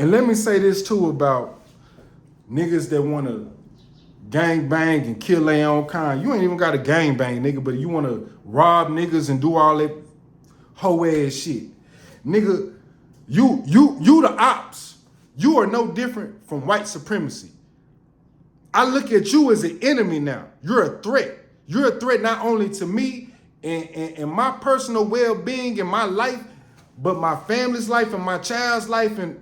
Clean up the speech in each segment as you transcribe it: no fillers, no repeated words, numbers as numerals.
And let me say this too about niggas that want to gang bang and kill their own kind. You ain't even got a gang bang, nigga, but you want to rob niggas and do all that hoe ass shit. Nigga, you the ops. You are no different from white supremacy. I look at you as an enemy now. You're a threat. You're a threat not only to me and my personal well-being and my life, but my family's life and my child's life. And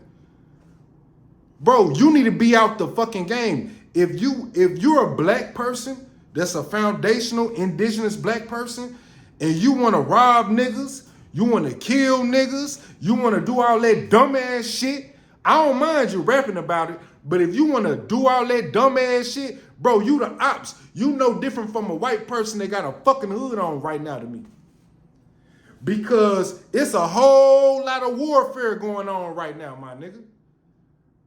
bro, you need to be out the fucking game. If you're a black person that's a foundational indigenous black person and you want to rob niggas, you want to kill niggas, you want to do all that dumbass shit, I don't mind you rapping about it. But if you want to do all that dumbass shit, bro, you the ops. You no different from a white person that got a fucking hood on right now to me. Because it's a whole lot of warfare going on right now, my nigga.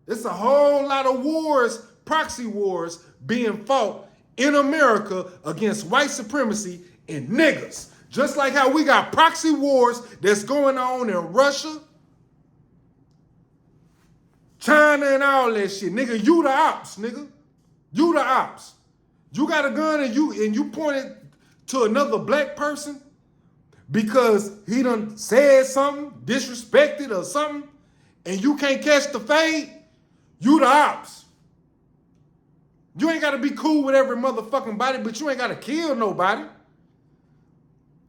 It's a whole lot of wars, proxy wars, being fought in America against white supremacy and niggas. Just like how we got proxy wars that's going on in Russia, China, and all that shit. Nigga, you the ops, nigga. You the ops. You got a gun and you point it to another black person because he done said something, disrespected or something, and you can't catch the fade. You the ops. You ain't got to be cool with every motherfucking body, but you ain't got to kill nobody.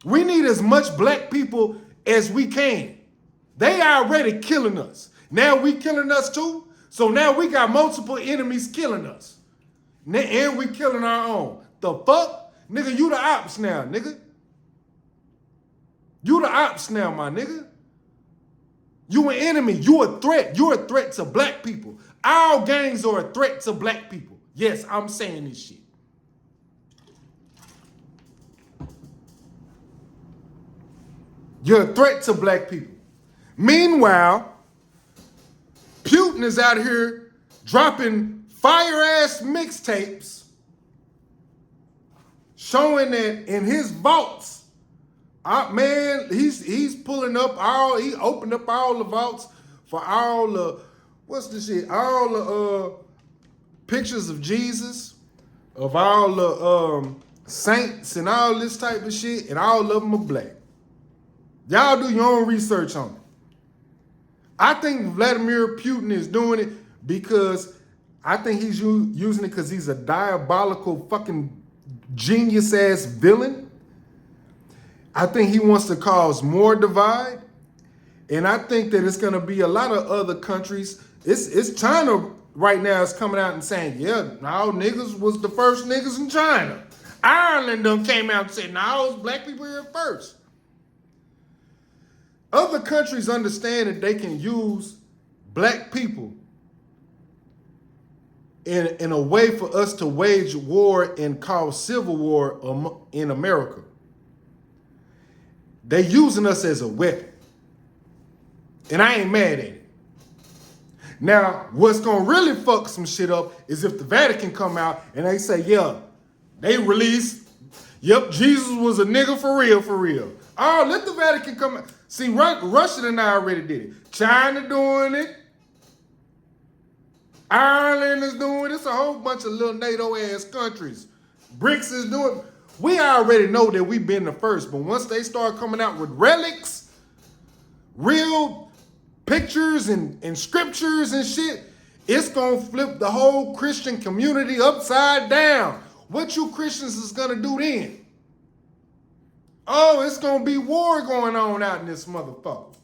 We need as much black people as we can. They already killing us. Now we killing us too. So now we got multiple enemies killing us. And we killing our own. The fuck? Nigga, you the ops now, nigga. You the ops now, my nigga. You an enemy. You a threat. You're a threat to black people. All gangs are a threat to black people. Yes, I'm saying this shit. You're a threat to black people. Meanwhile, Putin is out here dropping fire-ass mixtapes showing that in his vaults, man, he's pulling up he opened up all the vaults for all the, what's the shit? All the pictures of Jesus, of all the saints and all this type of shit, and all of them are black. Y'all do your own research on it. I think Vladimir Putin is doing it because I think he's using it because he's a diabolical fucking genius-ass villain. I think he wants to cause more divide. And I think that it's going to be a lot of other countries. It's China right now is coming out and saying, yeah, no, niggas was the first niggas in China. Ireland done came out and said, no, it's black people here first. Other countries understand that they can use black people in a way for us to wage war and cause civil war in America. They using us as a weapon. And I ain't mad at it. Now, what's gonna really fuck some shit up is if the Vatican come out and they say, yeah, they released, yep, Jesus was a nigga for real, for real. Oh, let the Vatican come out. See, Russia and I already did it. China doing it. Ireland is doing it. It's a whole bunch of little NATO-ass countries. BRICS is doing it. We already know that we've been the first, but once they start coming out with relics, real pictures and scriptures and shit, it's gonna flip the whole Christian community upside down. What you Christians is gonna do then? Oh, it's gonna be war going on out in this motherfucker.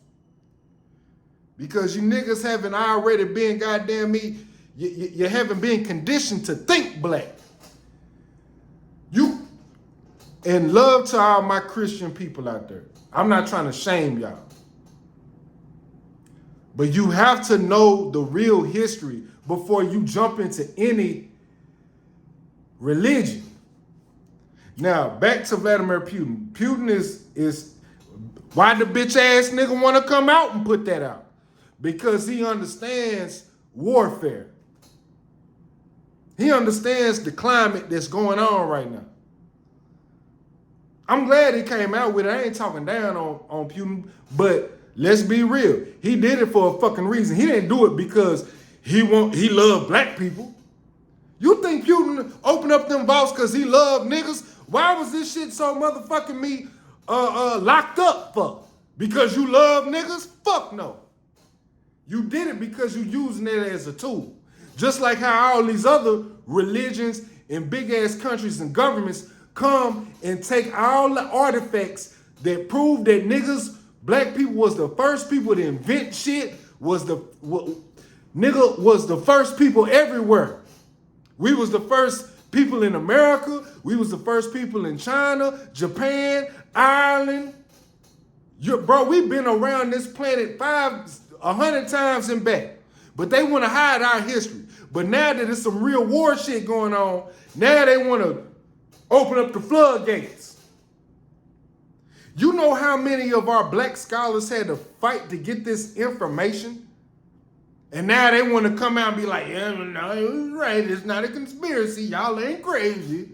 Because you niggas haven't already been goddamn me, you haven't been conditioned to think black. You, and love to all my Christian people out there. I'm not trying to shame y'all. But you have to know the real history before you jump into any religion. Now, back to Vladimir Putin. Putin is why the bitch ass nigga want to come out and put that out? Because he understands warfare. He understands the climate that's going on right now. I'm glad he came out with it. I ain't talking down on Putin, but Let's be real. He did it for a fucking reason. He didn't do it because he loved black people. You think Putin opened up them vaults because he loved niggas? Why was this shit so motherfucking locked up for? Because you love niggas? Fuck no. You did it because you using it as a tool. Just like how all these other religions and big ass countries and governments come and take all the artifacts that prove that niggas, black people was the first people to invent shit, nigga was the first people everywhere. We was the first people in America. We was the first people in China, Japan, Ireland. Bro, we've been around this planet 100 times and back. But they want to hide our history. But now that there's some real war shit going on, now they want to open up the floodgates. You know how many of our black scholars had to fight to get this information? And now they want to come out and be like, yeah, no, it was right. It's not a conspiracy. Y'all ain't crazy.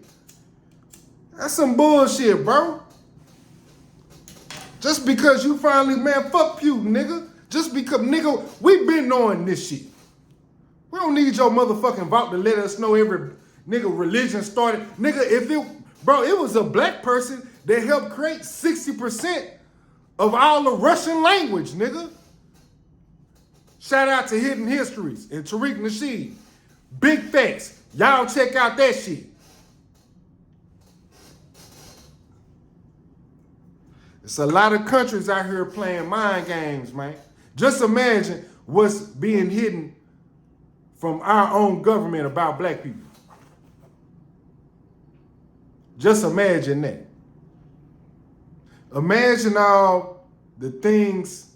That's some bullshit, bro. Just because you finally, man, fuck you, nigga. Just because, nigga, we been knowing this shit. We don't need your motherfucking vault to let us know every nigga religion started. Nigga, it was a black person that helped create 60% of all the Russian language, nigga. Shout out to Hidden Histories and Tariq Nasheed. Big facts. Y'all check out that shit. It's a lot of countries out here playing mind games, man. Just imagine what's being hidden from our own government about black people. Just imagine that. Imagine all the things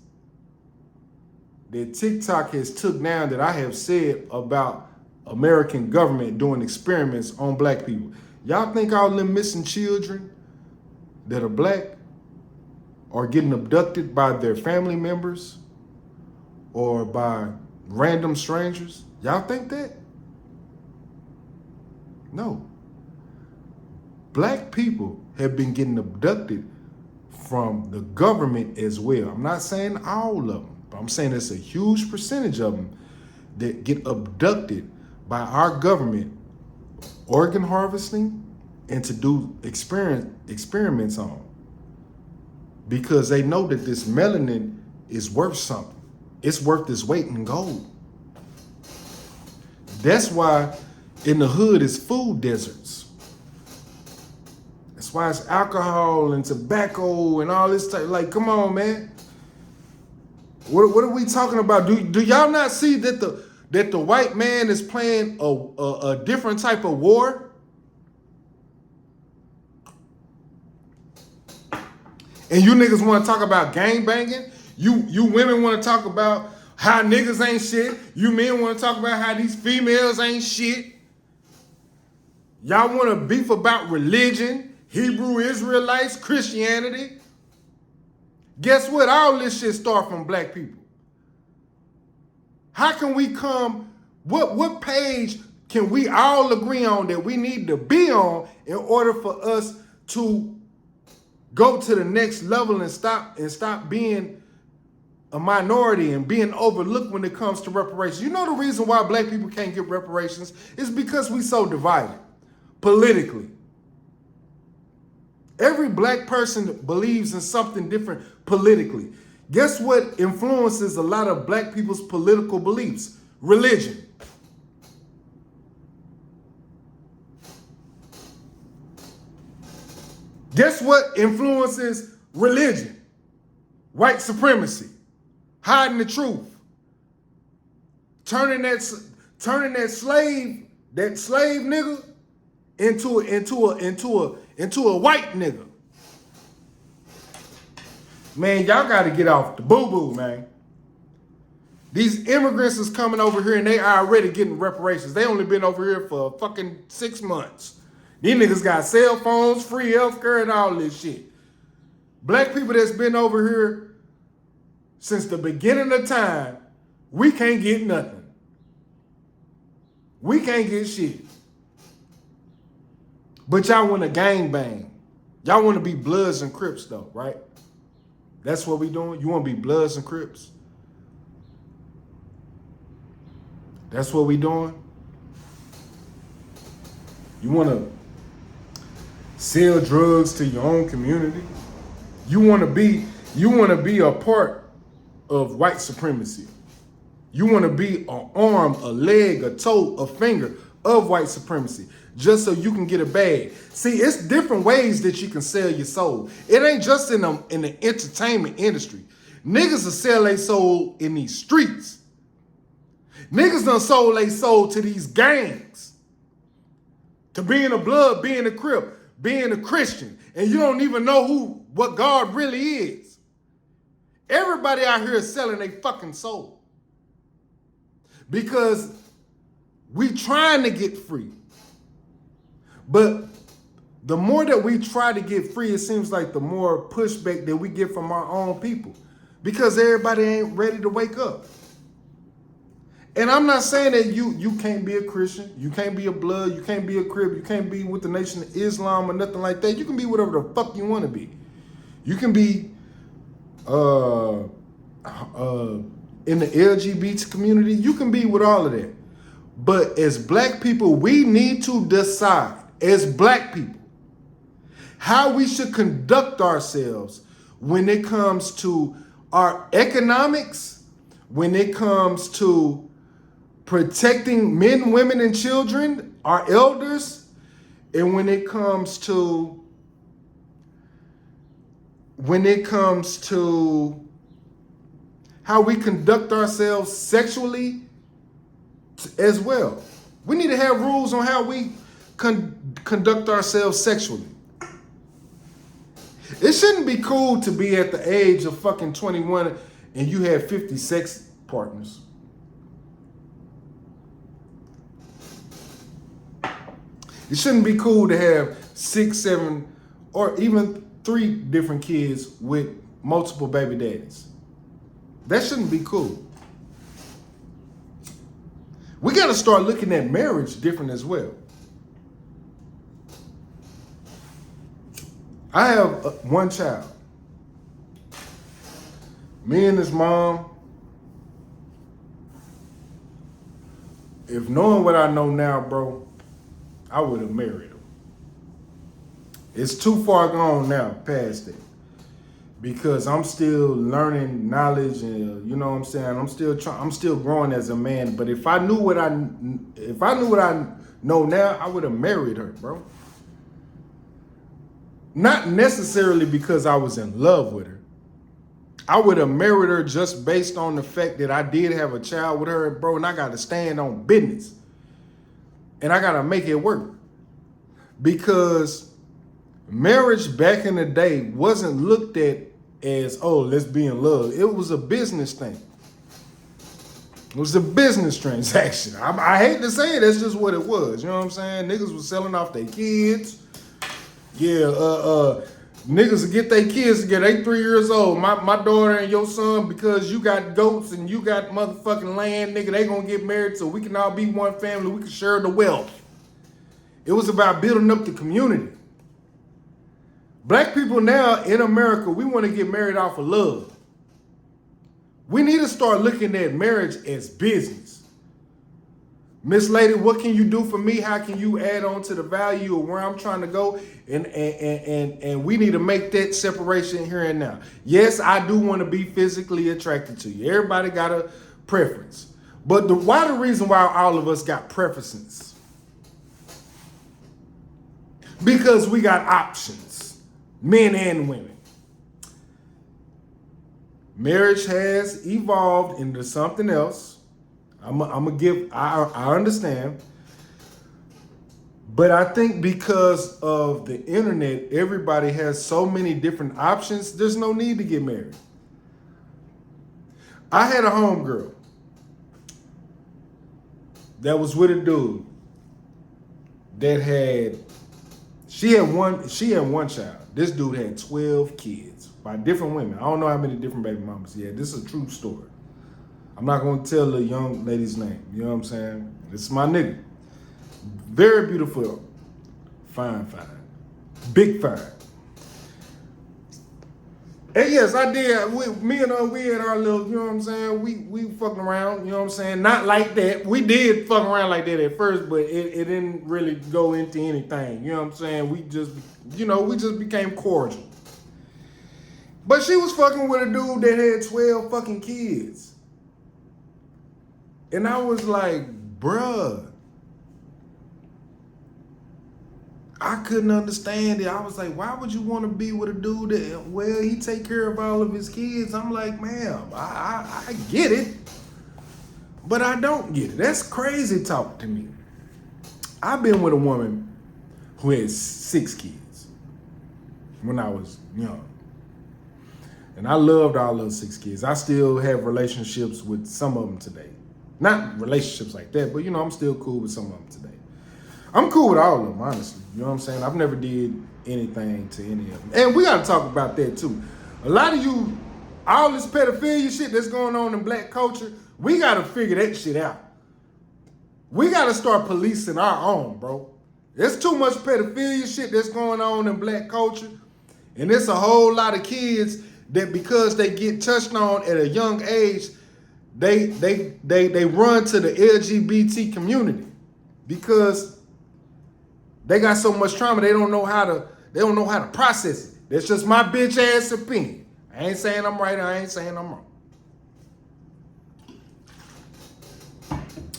that TikTok has took down that I have said about American government doing experiments on black people. Y'all think all them missing children that are black are getting abducted by their family members or by random strangers? Y'all think that? No. Black people have been getting abducted from the government as well. I'm not saying all of them, but I'm saying it's a huge percentage of them that get abducted by our government, organ harvesting, and to do experiments on. Because they know that this melanin is worth something. It's worth its weight in gold. That's why in the hood it's food deserts. That's why it's alcohol and tobacco and all this stuff. Like, come on, man. What are we talking about? Do y'all not see that the white man is playing a different type of war? And you niggas want to talk about gang banging? You women want to talk about how niggas ain't shit. You men want to talk about how these females ain't shit. Y'all want to beef about religion, Hebrew Israelites, Christianity. Guess what? All this shit start from black people. How can we come, what page can we all agree on that we need to be on in order for us to go to the next level and stop being a minority and being overlooked when it comes to reparations? You know the reason why black people can't get reparations is because we so divided politically. Every black person believes in something different politically. Guess what influences a lot of black people's political beliefs? Religion. Guess what influences religion? White supremacy. Hiding the truth. Turning that slave nigga into a white nigga. Man, y'all gotta get off the boo-boo, man. These immigrants is coming over here and they already getting reparations. They only been over here for fucking 6 months. These niggas got cell phones, free healthcare, and all this shit. Black people that's been over here since the beginning of time, we can't get nothing. We can't get shit. But y'all want to gang bang. Y'all want to be Bloods and Crips though, right? That's what we doing? You want to be Bloods and Crips? That's what we doing? You want to sell drugs to your own community? You want to be a part of white supremacy. You want to be an arm, a leg, a toe, a finger of white supremacy just so you can get a bag. See, it's different ways that you can sell your soul. It ain't just in the entertainment industry. Niggas will sell their soul in these streets. Niggas done sold their soul to these gangs. To being a Blood, being a Crip, being a Christian. And you don't even know what God really is. Everybody out here is selling their fucking soul. Because we trying to get free. But the more that we try to get free, it seems like the more pushback that we get from our own people. Because everybody ain't ready to wake up. And I'm not saying that you can't be a Christian, you can't be a Blood, you can't be a Crip, you can't be with the Nation of Islam or nothing like that. You can be whatever the fuck you want to be. You can be in the LGBT community, you can be with all of that. But as black people, we need to decide, as black people, how we should conduct ourselves when it comes to our economics, when it comes to protecting men, women, and children, our elders, and when it comes to how we conduct ourselves sexually as well. We need to have rules on how we conduct ourselves sexually. It shouldn't be cool to be at the age of fucking 21 and you have 50 sex partners. It shouldn't be cool to have 6, 7, or even 3 different kids with multiple baby daddies. That shouldn't be cool. We got to start looking at marriage different as well. I have one child. Me and his mom, if knowing what I know now, bro, I would have married him. It's too far gone now, past it. Because I'm still learning knowledge and you know what I'm saying? I'm still growing as a man. But if I knew what I know now, I would have married her, bro. Not necessarily because I was in love with her. I would have married her just based on the fact that I did have a child with her, bro, and I got to stand on business. And I got to make it work. Because marriage back in the day wasn't looked at as, oh, let's be in love. It was a business thing. It was a business transaction. I hate to say it, that's just what it was. You know what I'm saying? Niggas was selling off their kids. Yeah, niggas will get their kids together. They 3 years old. My daughter and your son, because you got goats and you got motherfucking land, nigga, they gonna get married so we can all be one family. We can share the wealth. It was about building up the community. Black people now in America, we want to get married off of love. We need to start looking at marriage as business. Miss Lady, what can you do for me? How can you add on to the value of where I'm trying to go? And we need to make that separation here and now. Yes, I do want to be physically attracted to you. Everybody got a preference. But the reason why all of us got preferences? Because we got options, men and women. Marriage has evolved into something else. I understand. But I think because of the internet, everybody has so many different options, there's no need to get married. I had a homegirl that was with a dude that she had one child. This dude had 12 kids by different women. I don't know how many different baby mamas he had. This is a true story. I'm not going to tell the young lady's name. You know what I'm saying? This is my nigga. Very beautiful. Fine. Big fine. And yes, I did. Me and her, we had our little, you know what I'm saying? We fucking around, you know what I'm saying? Not like that. We did fuck around like that at first, but it didn't really go into anything. You know what I'm saying? We just, we just became cordial. But she was fucking with a dude that had 12 fucking kids. And I was like, bruh. I couldn't understand it. I was like, why would you want to be with a dude that, well, he take care of all of his kids? I'm like, ma'am, I get it, but I don't get it. That's crazy talk to me. I've been with a woman who had 6 kids when I was young. And I loved all those 6 kids. I still have relationships with some of them today. Not relationships like that, but I'm still cool with some of them today. I'm cool with all of them, honestly. You know what I'm saying? I've never did anything to any of them. And we got to talk about that, too. A lot of you, all this pedophilia shit that's going on in black culture, we got to figure that shit out. We got to start policing our own, bro. There's too much pedophilia shit that's going on in black culture. And it's a whole lot of kids that because they get touched on at a young age, they run to the LGBT community because they got so much trauma they don't know how to process it. That's just my bitch ass opinion. I ain't saying I'm right, I ain't saying I'm wrong.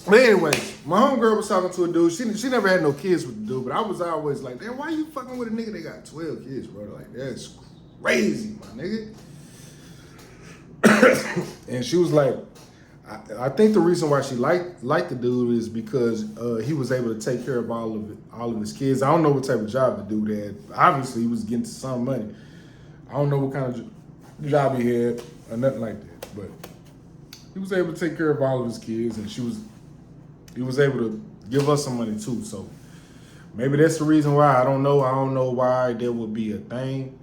But anyways, my homegirl was talking to a dude. She never had no kids with the dude, but I was always like, damn, why you fucking with a nigga that got 12 kids, bro? Like, that's crazy, my nigga. And she was like, I think the reason why she liked the dude is because he was able to take care of all of his kids. I don't know what type of job the dude had. Obviously, he was getting some money. I don't know what kind of job he had or nothing like that. But he was able to take care of all of his kids, and he was able to give us some money too. So maybe that's the reason why. I don't know. I don't know why there would be a thing.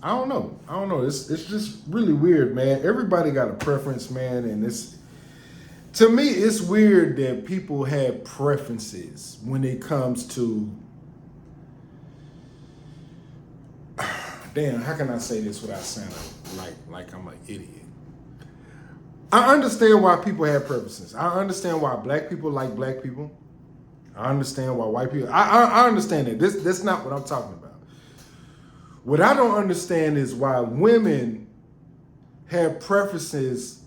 I don't know. It's just really weird, man. Everybody got a preference, man, and to me, it's weird that people have preferences when it comes to. Damn, how can I say this without sounding like I'm an idiot? I understand why people have preferences. I understand why black people like black people. I understand why white people. I understand that. That's not what I'm talking about. What I don't understand is why women have preferences.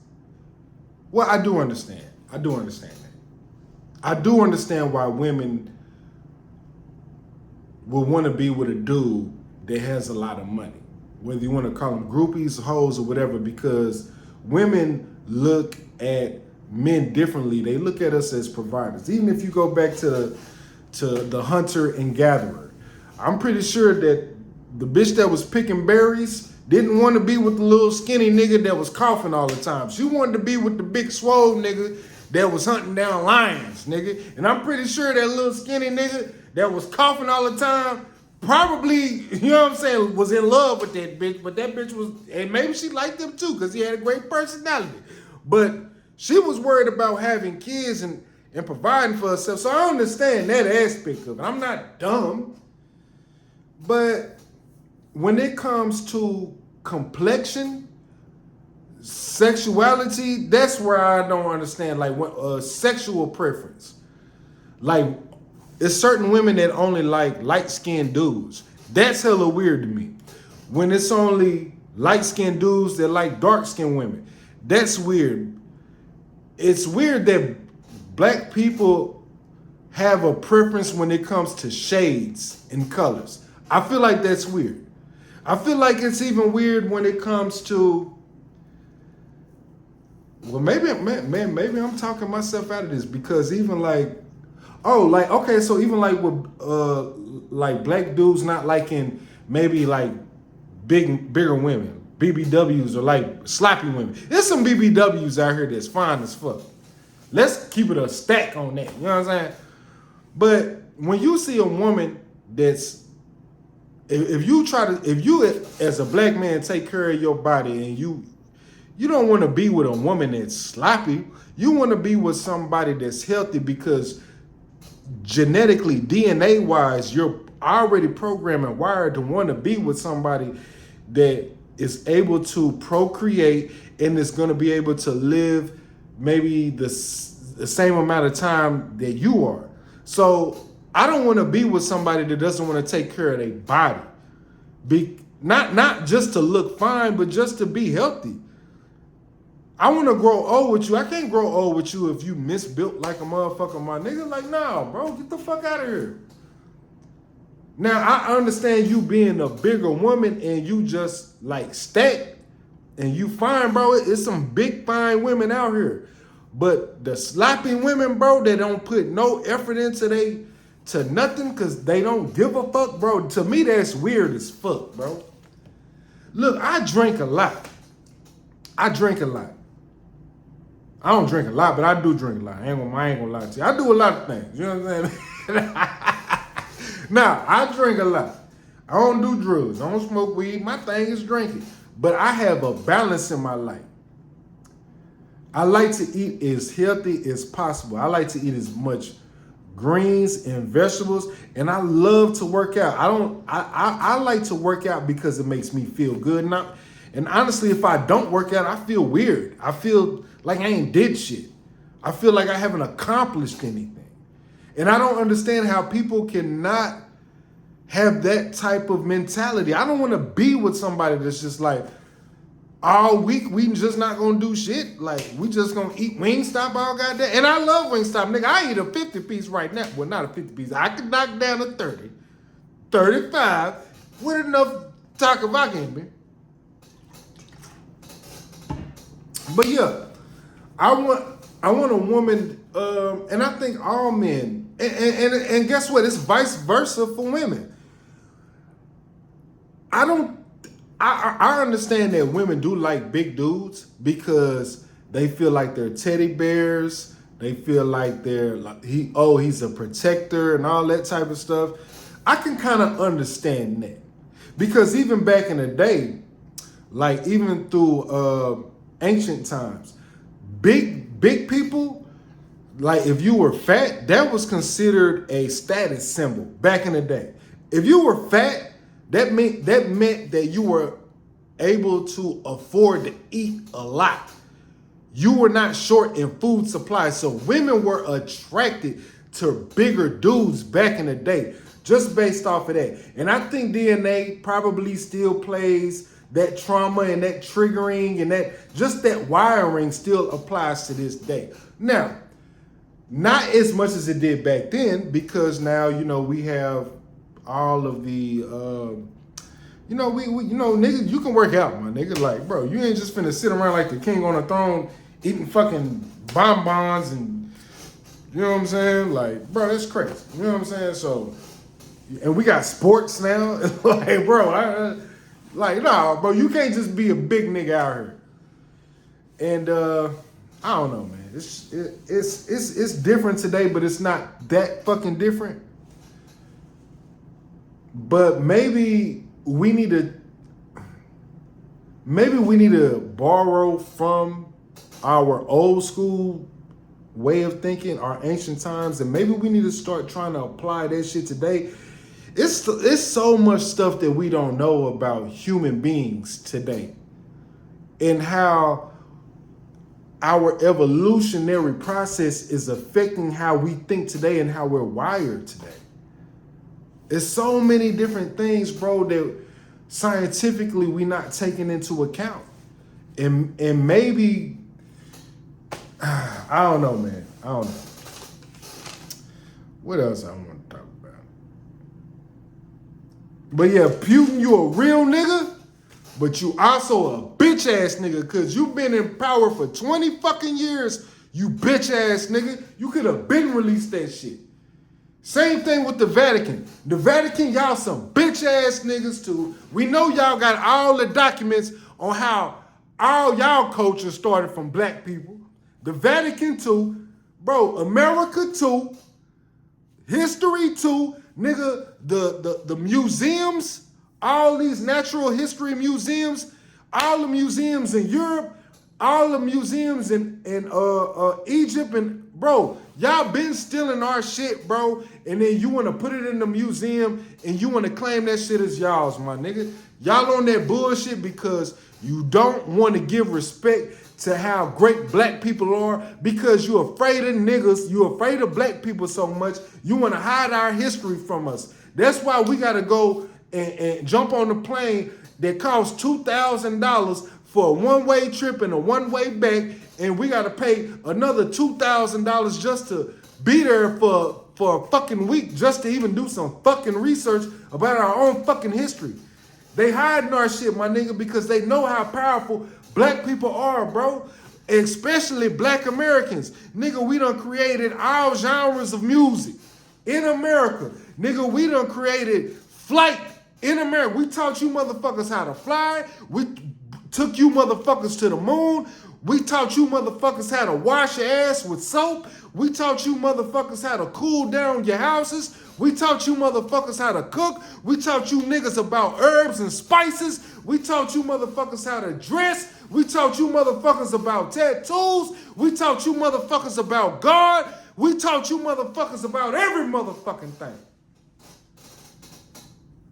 Well, I do understand. I do understand that. I do understand why women will want to be with a dude that has a lot of money. Whether you want to call them groupies, hoes, or whatever, because women look at men differently. They look at us as providers. Even if you go back to the hunter and gatherer, I'm pretty sure that the bitch that was picking berries didn't want to be with the little skinny nigga that was coughing all the time. She wanted to be with the big swole nigga that was hunting down lions, nigga. And I'm pretty sure that little skinny nigga that was coughing all the time probably, you know what I'm saying, was in love with that bitch. But that bitch was, and maybe she liked him too because he had a great personality. But she was worried about having kids and providing for herself. So I understand that aspect of it. I'm not dumb. But when it comes to complexion, sexuality, that's where I don't understand. Like sexual preference. Like, it's certain women that only like light-skinned dudes. That's hella weird to me. When it's only light-skinned dudes that like dark-skinned women, that's weird. It's weird that black people have a preference when it comes to shades and colors. I feel like that's weird. I feel like it's even weird when it comes to, well, maybe I'm talking myself out of this, because even like, okay, so even like with like black dudes not liking maybe like bigger women, BBWs, or like sloppy women. There's some BBWs out here that's fine as fuck. Let's keep it a stack on that. You know what I'm saying? But when you see a woman that's, if you as a black man take care of your body, and you don't want to be with a woman that's sloppy, you want to be with somebody that's healthy, because genetically, DNA wise, you're already programmed and wired to want to be with somebody that is able to procreate and is going to be able to live maybe the same amount of time that you are. So I don't want to be with somebody that doesn't want to take care of their body. Not just to look fine, but just to be healthy. I want to grow old with you. I can't grow old with you if you misbuilt like a motherfucker, my nigga. Like, nah, bro, get the fuck out of here. Now, I understand you being a bigger woman and you just like stacked and you fine, bro. It's some big fine women out here. But the sloppy women, bro, that don't put no effort into to nothing because they don't give a fuck, bro. To me, that's weird as fuck, bro. Look, I drink a lot. I don't drink a lot, but I do drink a lot. I ain't gonna lie to you. I do a lot of things. You know what I'm saying? Now, I drink a lot. I don't do drugs. I don't smoke weed. My thing is drinking. But I have a balance in my life. I like to eat as healthy as possible. I like to eat as much greens and vegetables, and I love to work out. I like to work out because it makes me feel good. And honestly, if I don't work out, I feel weird. I feel like I ain't did shit. I feel like I haven't accomplished anything. And I don't understand how people cannot have that type of mentality. I don't want to be with somebody that's just like, all week we just not gonna do shit. Like, we just gonna eat Wingstop all goddamn. And I love Wingstop, nigga. I eat a 50-piece right now. Well, not a 50-piece. I could knock down a 30, 35 with enough taco vodka in me. But yeah, I want a woman, and I think all men, and guess what? It's vice versa for women. I understand that women do like big dudes because they feel like they're teddy bears. They feel like they're like he's a protector and all that type of stuff. I can kind of understand that because even back in the day, like even through ancient times, big people, like if you were fat, that was considered a status symbol back in the day. If you were fat, that meant that you were able to afford to eat a lot. You were not short in food supply. So women were attracted to bigger dudes back in the day, just based off of that. And I think DNA probably still plays that trauma and that triggering and that wiring still applies to this day. Now, not as much as it did back then, because now, we have all of the, nigga, you can work out, my nigga. Like, bro, you ain't just finna sit around like the king on a throne eating fucking bonbons and, you know what I'm saying? Like, bro, that's crazy. You know what I'm saying? So, and we got sports now. Like, bro, nah, bro, you can't just be a big nigga out here. And I don't know, man. It's different today, but it's not that fucking different. But maybe we need to borrow from our old school way of thinking, our ancient times, and maybe we need to start trying to apply that shit today. It's so much stuff that we don't know about human beings today and how our evolutionary process is affecting how we think today and how we're wired today. There's so many different things, bro, that scientifically we not taking into account. And maybe, I don't know, man. I don't know. What else I want to talk about? But yeah, Putin, you a real nigga, but you also a bitch ass nigga, because you been in power for 20 fucking years, you bitch ass nigga. You could have been released that shit. Same thing with the Vatican. The Vatican, y'all some bitch ass niggas too. We know y'all got all the documents on how all y'all culture started from black people. The Vatican too, bro, America too, history too, nigga, the museums, all these natural history museums, all the museums in Europe, all the museums in Egypt, and bro, Y'all been stealing our shit, bro, and then you want to put it in the museum and you want to claim that shit as y'all's, my nigga. Y'all on that bullshit because you don't want to give respect to how great black people are because you're afraid of niggas, you're afraid of black people so much, you want to hide our history from us. That's why we got to go and jump on the plane that costs $2,000 for a one-way trip and a one-way back, and we got to pay another $2,000 just to be there for a fucking week just to even do some fucking research about our own fucking history. They hiding our shit, my nigga, because they know how powerful black people are, bro. Especially black Americans. Nigga, we done created all genres of music in America. Nigga, we done created flight in America. We taught you motherfuckers how to fly. We took you motherfuckers to the moon. We taught you motherfuckers how to wash your ass with soap. We taught you motherfuckers how to cool down your houses. We taught you motherfuckers how to cook. We taught you niggas about herbs and spices. We taught you motherfuckers how to dress. We taught you motherfuckers about tattoos. We taught you motherfuckers about God. We taught you motherfuckers about every motherfucking thing.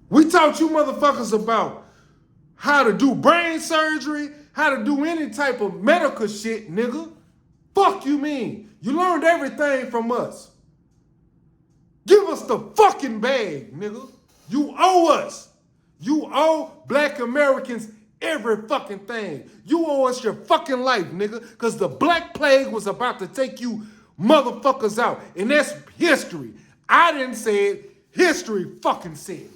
We taught you motherfuckers about how to do brain surgery, how to do any type of medical shit, nigga. Fuck you mean? You learned everything from us. Give us the fucking bag, nigga. You owe us. You owe black Americans every fucking thing. You owe us your fucking life, nigga, because the Black Plague was about to take you motherfuckers out. And that's history. I didn't say it. History fucking said it.